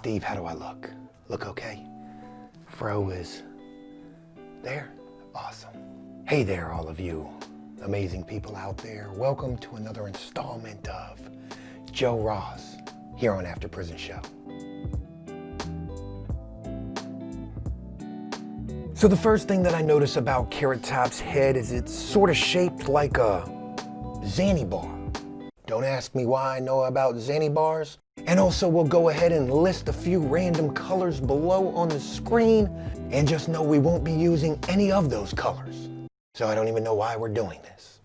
Steve, how do I look? Look okay? Fro is there? Awesome. Hey there, all of you amazing people out there. Welcome to another installment of Joe Ross here on AfterPrisonShow. So the first thing that I notice about Carrot Top's head is it's sort of shaped like a Zanny bar. Don't ask me why I know about Zanny bars. And also we'll go ahead and list a few random colors below on the screen, and just know we won't be using any of those colors. So I don't even know why we're doing this.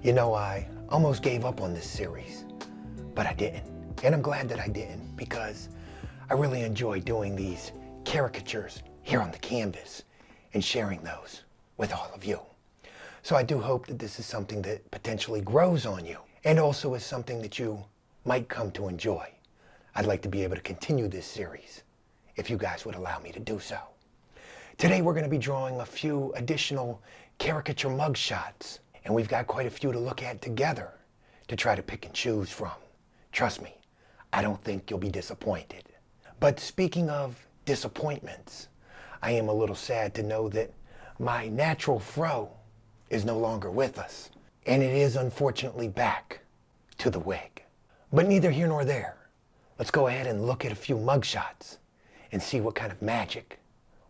You know, I almost gave up on this series, but I didn't. And I'm glad that I didn't, because I really enjoy doing these caricatures here on the canvas and sharing those with all of you. So I do hope that this is something that potentially grows on you, and also is something that you might come to enjoy. I'd like to be able to continue this series if you guys would allow me to do so. Today we're going to be drawing a few additional caricature mugshots, and we've got quite a few to look at together to try to pick and choose from. Trust me, I don't think you'll be disappointed. But speaking of disappointments, I am a little sad to know that my natural fro is no longer with us, and it is unfortunately back to the wig. But neither here nor there. Let's go ahead and look at a few mugshots and see what kind of magic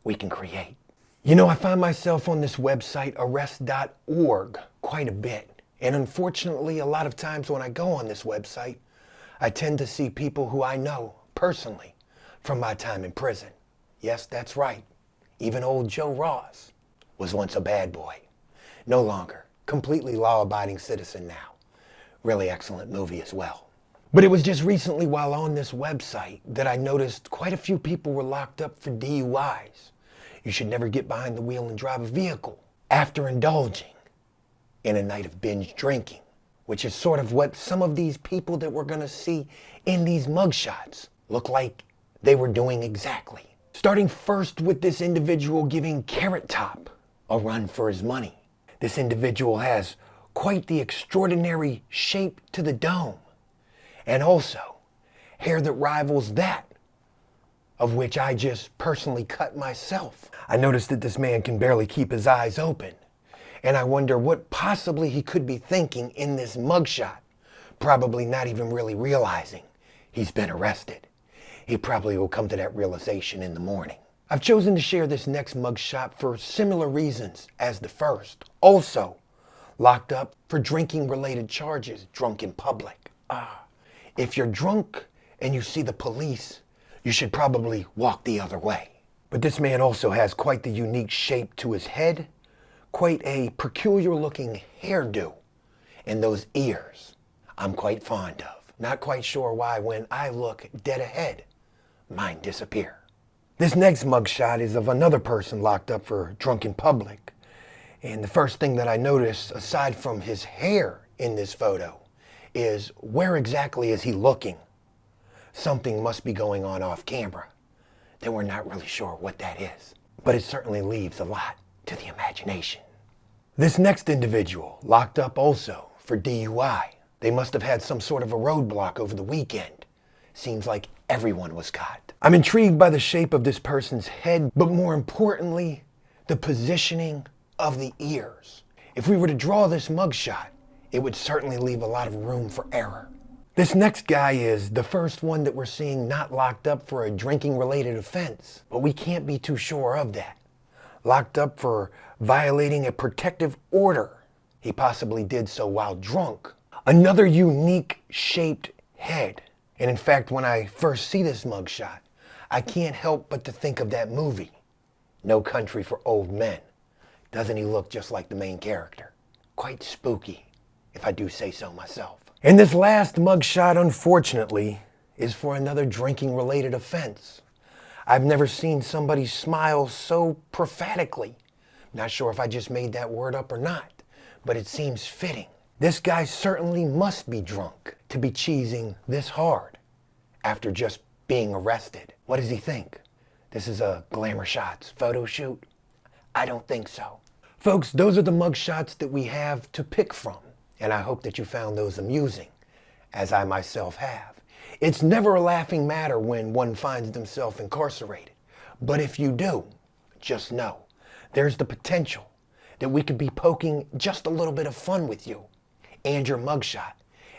we can create. You know, I find myself on this website, arrest.org, quite a bit. And unfortunately, a lot of times when I go on this website, I tend to see people who I know personally from my time in prison. Yes, that's right. Even old Joe Ross was once a bad boy. No longer. Completely law-abiding citizen now. Really excellent movie as well. But it was just recently while on this website that I noticed quite a few people were locked up for DUIs. You should never get behind the wheel and drive a vehicle after indulging in a night of binge drinking, which is sort of what some of these people that we're going to see in these mugshots look like they were doing exactly. Starting first with this individual giving Carrot Top a run for his money. This individual has quite the extraordinary shape to the dome, and also hair that rivals that of which I just personally cut myself. I noticed that this man can barely keep his eyes open, and I wonder what possibly he could be thinking in this mugshot, probably not even really realizing he's been arrested. He probably will come to that realization in the morning. I've chosen to share this next mugshot for similar reasons as the first. Also, locked up for drinking-related charges, drunk in public. If you're drunk and you see the police, you should probably walk the other way. But this man also has quite the unique shape to his head, quite a peculiar-looking hairdo, and those ears I'm quite fond of. Not quite sure why when I look dead ahead, mine disappear. This next mugshot is of another person locked up for drunk in public. And the first thing that I notice, aside from his hair in this photo, is where exactly is he looking? Something must be going on off camera that we're not really sure what that is. But it certainly leaves a lot to the imagination. This next individual, locked up also for DUI. They must have had some sort of a roadblock over the weekend. Seems like everyone was caught. I'm intrigued by the shape of this person's head, but more importantly, the positioning of the ears. If we were to draw this mugshot, it would certainly leave a lot of room for error. This next guy is the first one that we're seeing not locked up for a drinking-related offense, but we can't be too sure of that. Locked up for violating a protective order. He possibly did so while drunk. Another unique shaped head. And in fact, when I first see this mugshot, I can't help but to think of that movie, No Country for Old Men. Doesn't he look just like the main character? Quite spooky, if I do say so myself. And this last mugshot, unfortunately, is for another drinking-related offense. I've never seen somebody smile so prophetically. Not sure if I just made that word up or not, but it seems fitting. This guy certainly must be drunk to be cheesing this hard after just being arrested. What does he think? This is a Glamour Shots photo shoot? I don't think so. Folks, those are the mugshots that we have to pick from, and I hope that you found those amusing, as I myself have. It's never a laughing matter when one finds themselves incarcerated. But if you do, just know there's the potential that we could be poking just a little bit of fun with you and your mugshot,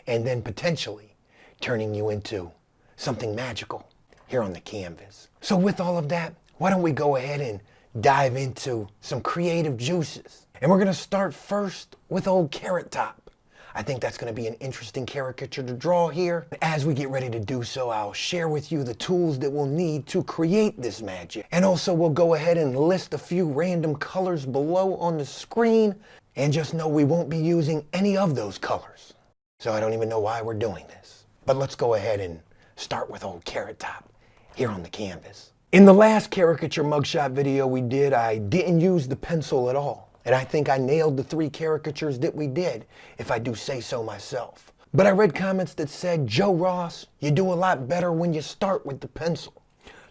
and then potentially turning you into something magical here on the canvas. So with all of that, why don't we go ahead and dive into some creative juices? And we're gonna start first with old Carrot Top. I think that's gonna be an interesting caricature to draw here. As we get ready to do so, I'll share with you the tools that we'll need to create this magic. And also we'll go ahead and list a few random colors below on the screen, and just know we won't be using any of those colors. So I don't even know why we're doing this. But let's go ahead and start with old Carrot Top here on the canvas. In the last caricature mugshot video we did, I didn't use the pencil at all. And I think I nailed the 3 caricatures that we did, if I do say so myself. But I read comments that said, Joe Ross, you do a lot better when you start with the pencil.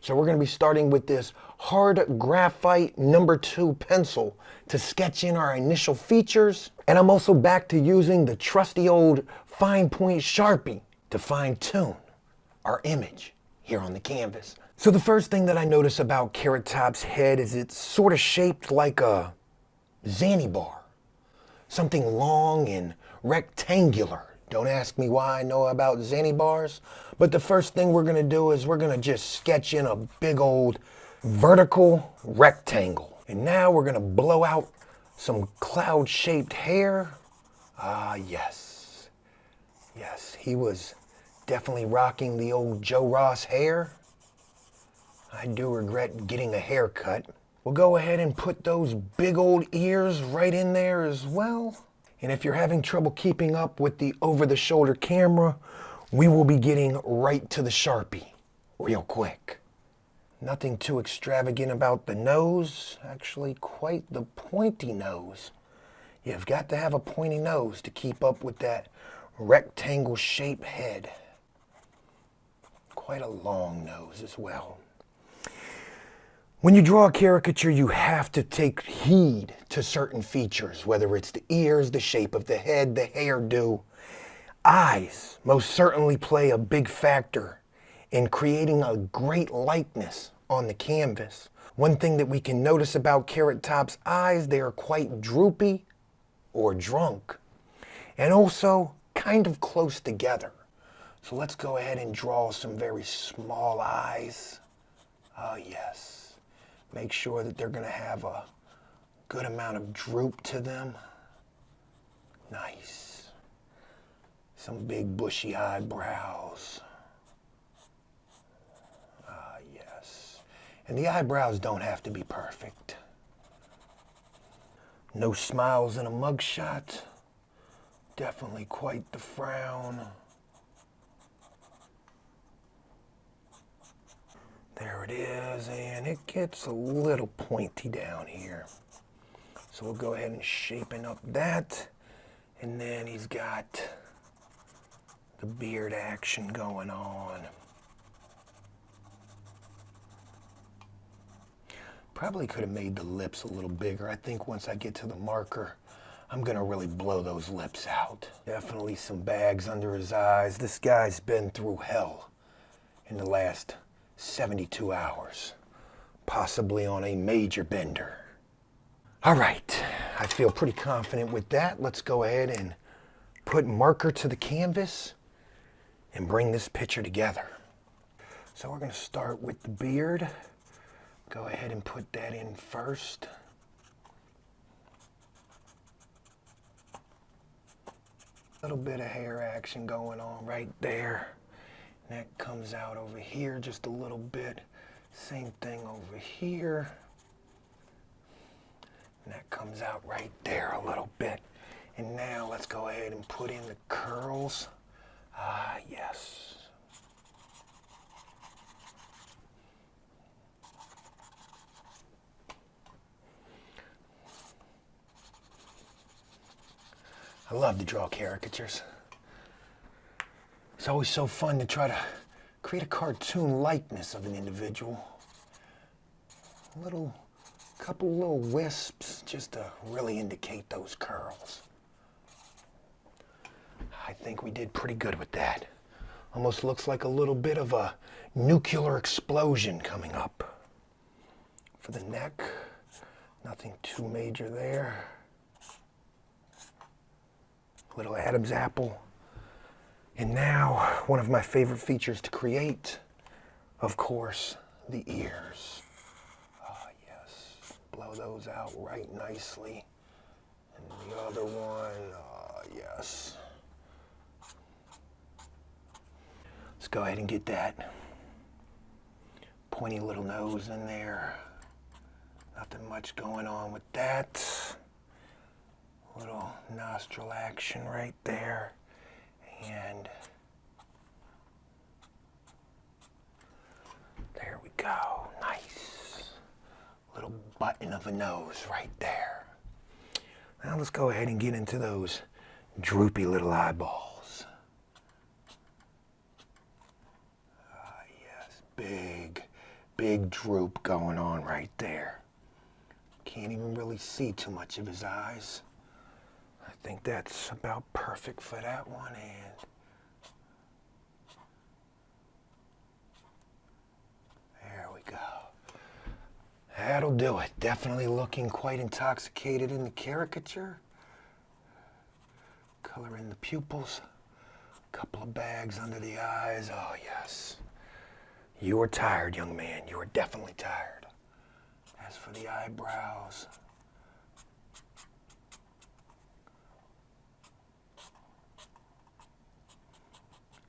So we're gonna be starting with this hard graphite number 2 pencil to sketch in our initial features. And I'm also back to using the trusty old fine point Sharpie to fine tune our image here on the canvas. So the first thing that I notice about Carrot Top's head is it's sort of shaped like a Zanny bar. Something long and rectangular. Don't ask me why I know about Zanny bars, but the first thing we're gonna do is we're gonna just sketch in a big old vertical rectangle. And now we're gonna blow out some cloud-shaped hair. Ah, yes. Yes, he was definitely rocking the old Joe Ross hair. I do regret getting a haircut. We'll go ahead and put those big old ears right in there as well. And if you're having trouble keeping up with the over-the-shoulder camera, we will be getting right to the Sharpie real quick. Nothing too extravagant about the nose. Actually, quite the pointy nose. You've got to have a pointy nose to keep up with that rectangle-shaped head. Quite a long nose as well. When you draw a caricature, you have to take heed to certain features, whether it's the ears, the shape of the head, the hairdo. Eyes most certainly play a big factor in creating a great likeness on the canvas. One thing that we can notice about Carrot Top's eyes, they are quite droopy or drunk, and also kind of close together. So let's go ahead and draw some very small eyes. Oh yes. Make sure that they're gonna have a good amount of droop to them. Nice. Some big bushy eyebrows. Yes. And the eyebrows don't have to be perfect. No smiles in a mugshot. Definitely quite the frown. There it is, and it gets a little pointy down here. So we'll go ahead and shapen up that. And then he's got the beard action going on. Probably could have made the lips a little bigger. I think once I get to the marker, I'm gonna really blow those lips out. Definitely some bags under his eyes. This guy's been through hell in the last 72 hours, possibly on a major bender. All right, I feel pretty confident with that. Let's go ahead and put marker to the canvas and bring this picture together. So we're gonna start with the beard. Go ahead and put that in first. A little bit of hair action going on right there. That comes out over here just a little bit. Same thing over here. And that comes out right there a little bit. And now let's go ahead and put in the curls. Ah, yes. I love to draw caricatures. It's always so fun to try to create a cartoon likeness of an individual. Couple little wisps just to really indicate those curls. I think we did pretty good with that. Almost looks like a little bit of a nuclear explosion coming up. For the neck, nothing too major there. Little Adam's apple. And now, one of my favorite features to create, of course, the ears. Ah, yes. Blow those out right nicely. And the other one, ah, yes. Let's go ahead and get that pointy little nose in there. Nothing much going on with that. Little nostril action right there. And there we go. Nice. Little button of a nose right there. Now let's go ahead and get into those droopy little eyeballs. Yes, big droop going on right there. Can't even really see too much of his eyes. I think that's about perfect for that one. And there we go. That'll do it. Definitely looking quite intoxicated in the caricature. Color in the pupils. Couple of bags under the eyes. Oh, yes. You are tired, young man. You are definitely tired. As for the eyebrows,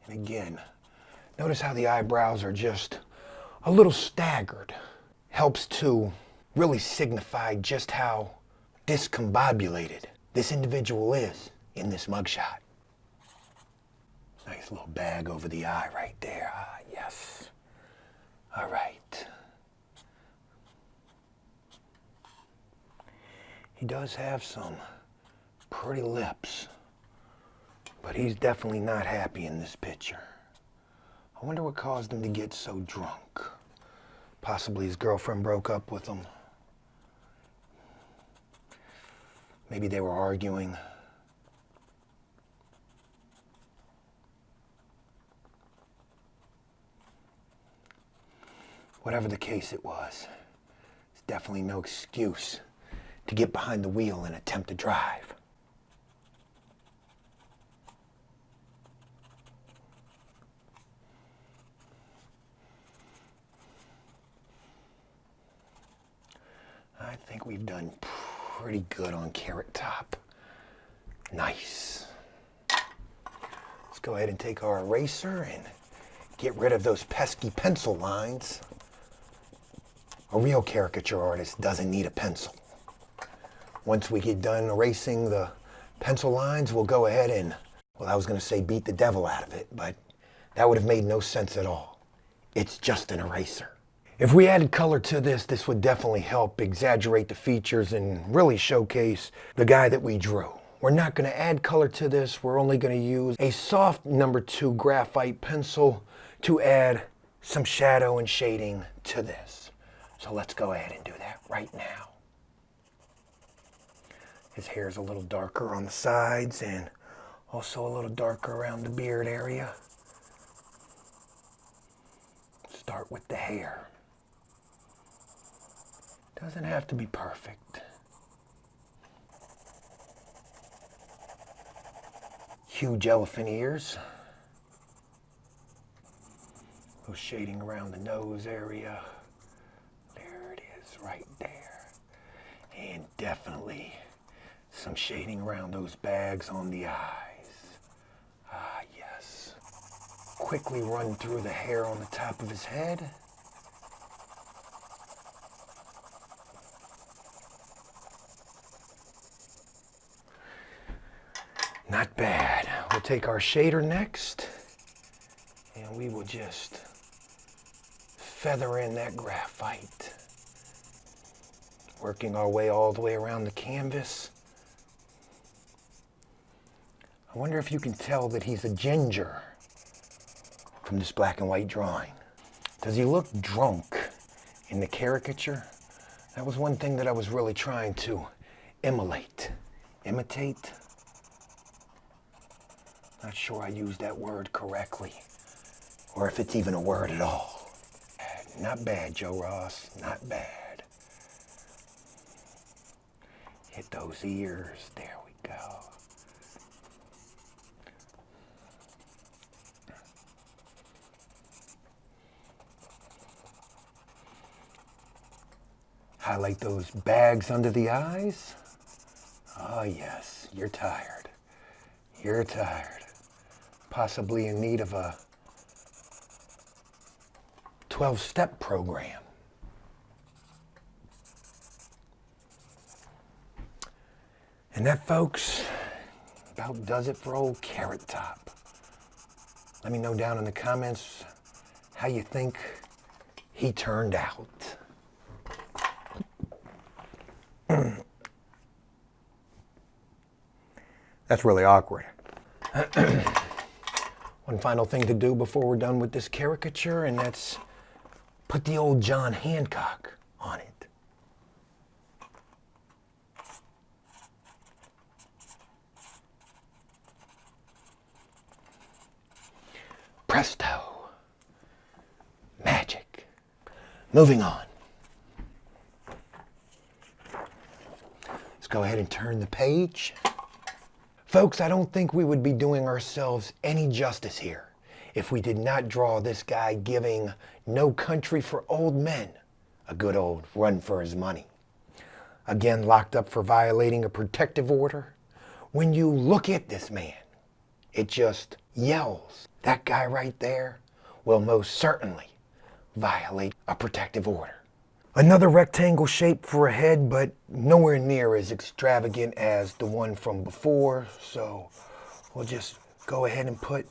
and again, notice how the eyebrows are just a little staggered. Helps to really signify just how discombobulated this individual is in this mugshot. Nice little bag over the eye right there. Ah, yes. All right. He does have some pretty lips, but he's definitely not happy in this picture. I wonder what caused him to get so drunk. Possibly his girlfriend broke up with him. Maybe they were arguing. Whatever the case it was, it's definitely no excuse to get behind the wheel and attempt to drive. I think we've done pretty good on Carrot Top. Nice. Let's go ahead and take our eraser and get rid of those pesky pencil lines. A real caricature artist doesn't need a pencil. Once we get done erasing the pencil lines, we'll go ahead and, well, I was going to say beat the devil out of it, but that would have made no sense at all. It's just an eraser. If we added color to this, this would definitely help exaggerate the features and really showcase the guy that we drew. We're not going to add color to this. We're only going to use a soft number 2 graphite pencil to add some shadow and shading to this. So let's go ahead and do that right now. His hair is a little darker on the sides and also a little darker around the beard area. Start with the hair. Doesn't have to be perfect. Huge elephant ears. A little shading around the nose area. There it is, right there. And definitely some shading around those bags on the eyes. Ah, yes. Quickly run through the hair on the top of his head. Not bad. We'll take our shader next, and we will just feather in that graphite. Working our way all the way around the canvas. I wonder if you can tell that he's a ginger from this black and white drawing. Does he look drunk in the caricature? That was one thing that I was really trying to imitate. Not sure I used that word correctly. or if it's even a word at all. Not bad, Joe Ross, not bad. Hit those ears, there we go. Highlight those bags under the eyes. Oh yes, you're tired. You're tired. Possibly in need of a 12-step program. And that, folks, about does it for old Carrot Top. Let me know down in the comments how you think he turned out. That's really awkward. One final thing to do before we're done with this caricature, and that's put the old John Hancock on it. Presto. Magic. Moving on. Let's go ahead and turn the page. Folks, I don't think we would be doing ourselves any justice here if we did not draw this guy giving No Country for Old Men a good old run for his money. Again, locked up for violating a protective order. When you look at this man, it just yells. That guy right there will most certainly violate a protective order. Another rectangle shape for a head, but nowhere near as extravagant as the one from before. So we'll just go ahead and put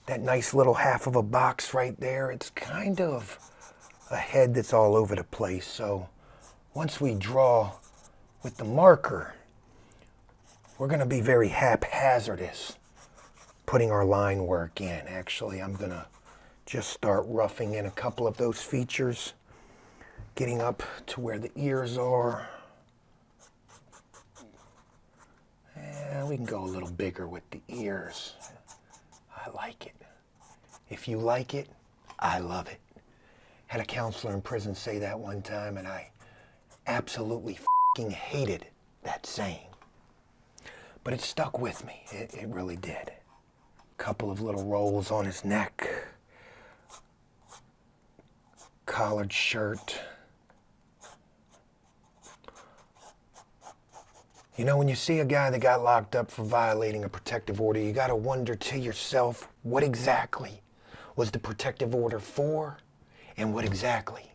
that nice little half of a box right there. It's kind of a head that's all over the place. So once we draw with the marker, we're going to be very haphazardous putting our line work in. Actually, I'm going to just start roughing in a couple of those features, getting up to where the ears are. And we can go a little bigger with the ears. I like it. If you like it, I love it. Had a counselor in prison say that one time, and I absolutely f***ing hated that saying. But it stuck with me. It really did. Couple of little rolls on his neck. Collared shirt. You know, when you see a guy that got locked up for violating a protective order, you gotta wonder to yourself, what exactly was the protective order for, and what exactly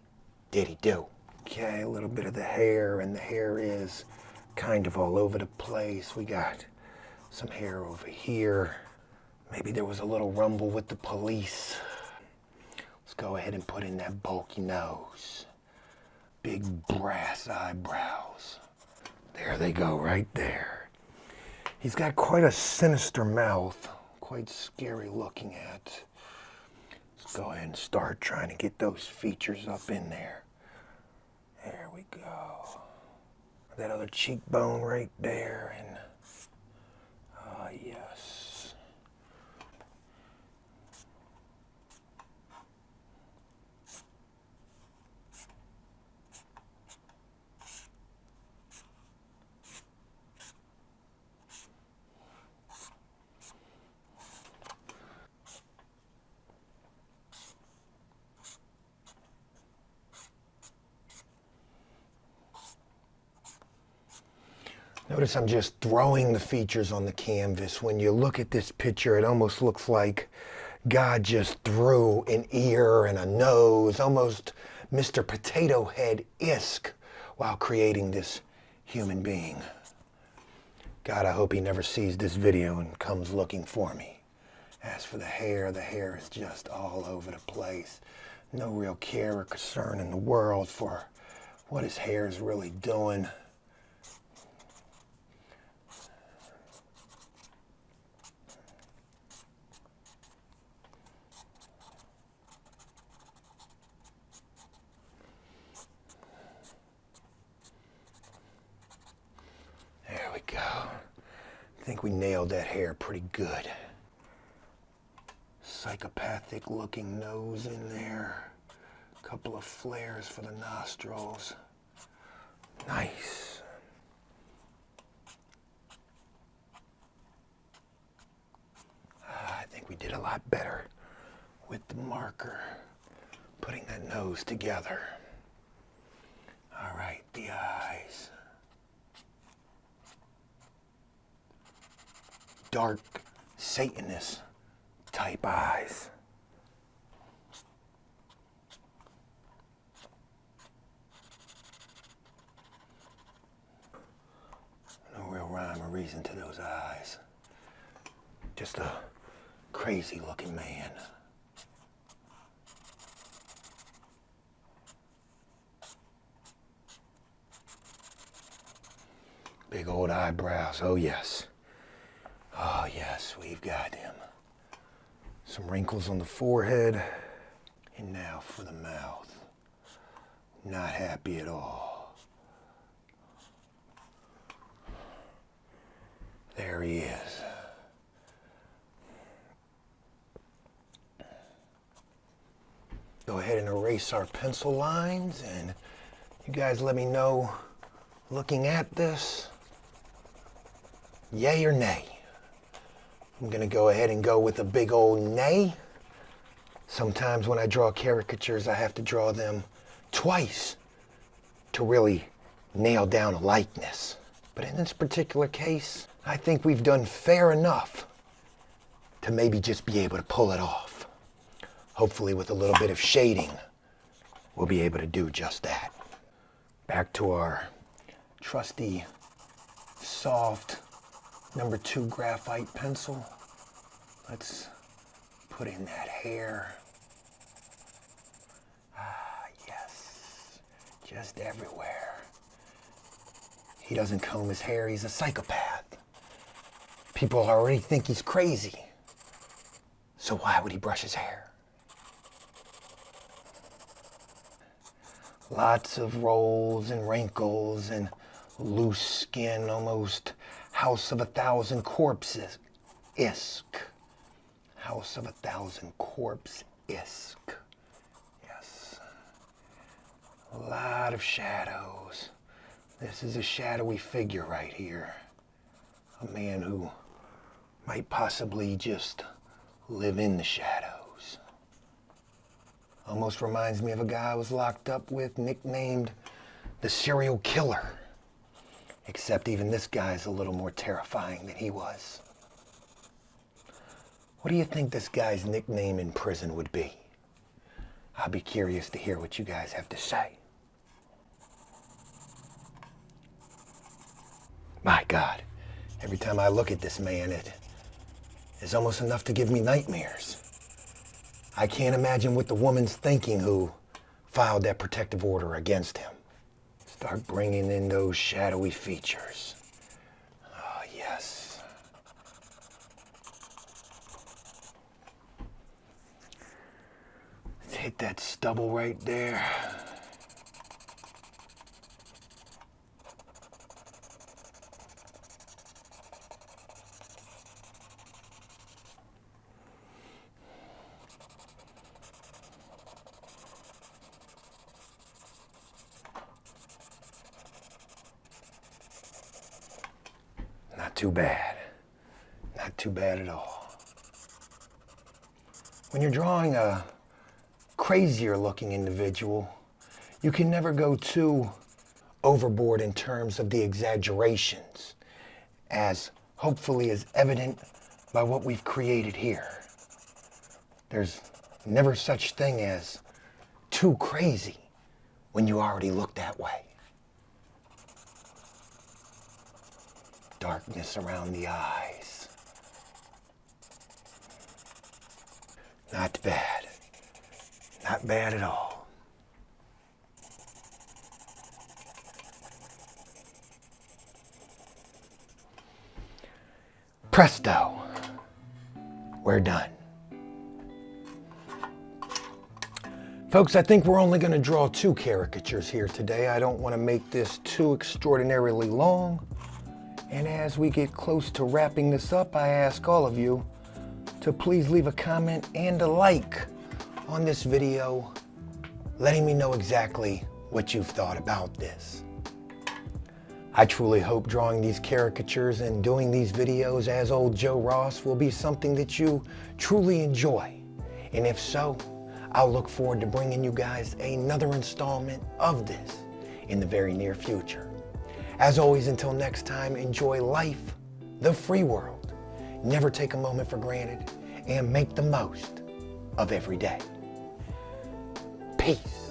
did he do? Okay, a little bit of the hair, and the hair is kind of all over the place. We got some hair over here. Maybe there was a little rumble with the police. Let's go ahead and put in that bulky nose. Big brass eyebrows. There they go, right there. He's got quite a sinister mouth, quite scary looking at. Let's go ahead and start trying to get those features up in there. There we go. That other cheekbone right there, and yes. Notice I'm just throwing the features on the canvas. When you look at this picture, it almost looks like God just threw an ear and a nose, almost Mr. Potato Head-esque, while creating this human being. God, I hope he never sees this video and comes looking for me. As for the hair is just all over the place. No real care or concern in the world for what his hair is really doing. There we go. I think we nailed that hair pretty good. So psychopathic looking nose in there. A couple of flares for the nostrils. Nice. I think we did a lot better with the marker, putting that nose together. All right, the eyes. Dark Satanist type eyes. No real rhyme or reason to those eyes. Just a crazy looking man. Big old eyebrows, oh yes. Oh yes, we've got him. Some wrinkles on the forehead. And now for the mouth. Not happy at all. There he is. Go ahead and erase our pencil lines, and you guys let me know, looking at this, yay or nay. I'm gonna go ahead and go with a big old nay. Sometimes when I draw caricatures, I have to draw them twice to really nail down a likeness. But in this particular case, I think we've done fair enough to maybe just be able to pull it off. Hopefully with a little bit of shading, we'll be able to do just that. Back to our trusty, soft, #2 graphite pencil. Let's put in that hair. Ah, yes, just everywhere. He doesn't comb his hair, he's a psychopath. People already think he's crazy. So why would he brush his hair? Lots of rolls and wrinkles and loose skin, almost House of a Thousand Corpses-esque. House of a Thousand Corpse-esque. Yes. A lot of shadows. This is a shadowy figure right here. A man who might possibly just live in the shadows. Almost reminds me of a guy I was locked up with, nicknamed the Serial Killer. Except even this guy's a little more terrifying than he was. What do you think this guy's nickname in prison would be? I'll be curious to hear what you guys have to say. My God, every time I look at this man, it is almost enough to give me nightmares. I can't imagine what the woman's thinking who filed that protective order against him. Start bringing in those shadowy features. Oh, yes. Let's hit that stubble right there. Not too bad. Not too bad at all. When you're drawing a crazier looking individual, you can never go too overboard in terms of the exaggerations, as hopefully is evident by what we've created here. There's never such thing as too crazy when you already look that way. Darkness around the eyes. Not bad. Not bad at all. Presto. We're done. Folks, I think we're only going to draw 2 caricatures here today. I don't want to make this too extraordinarily long. And as we get close to wrapping this up, I ask all of you, to please leave a comment and a like on this video, letting me know exactly what you've thought about this. I truly hope drawing these caricatures and doing these videos as old Joe Ross will be something that you truly enjoy. And if so, I'll look forward to bringing you guys another installment of this in the very near future. As always, until next time, enjoy life, the free world. Never take a moment for granted and make the most of every day. Peace.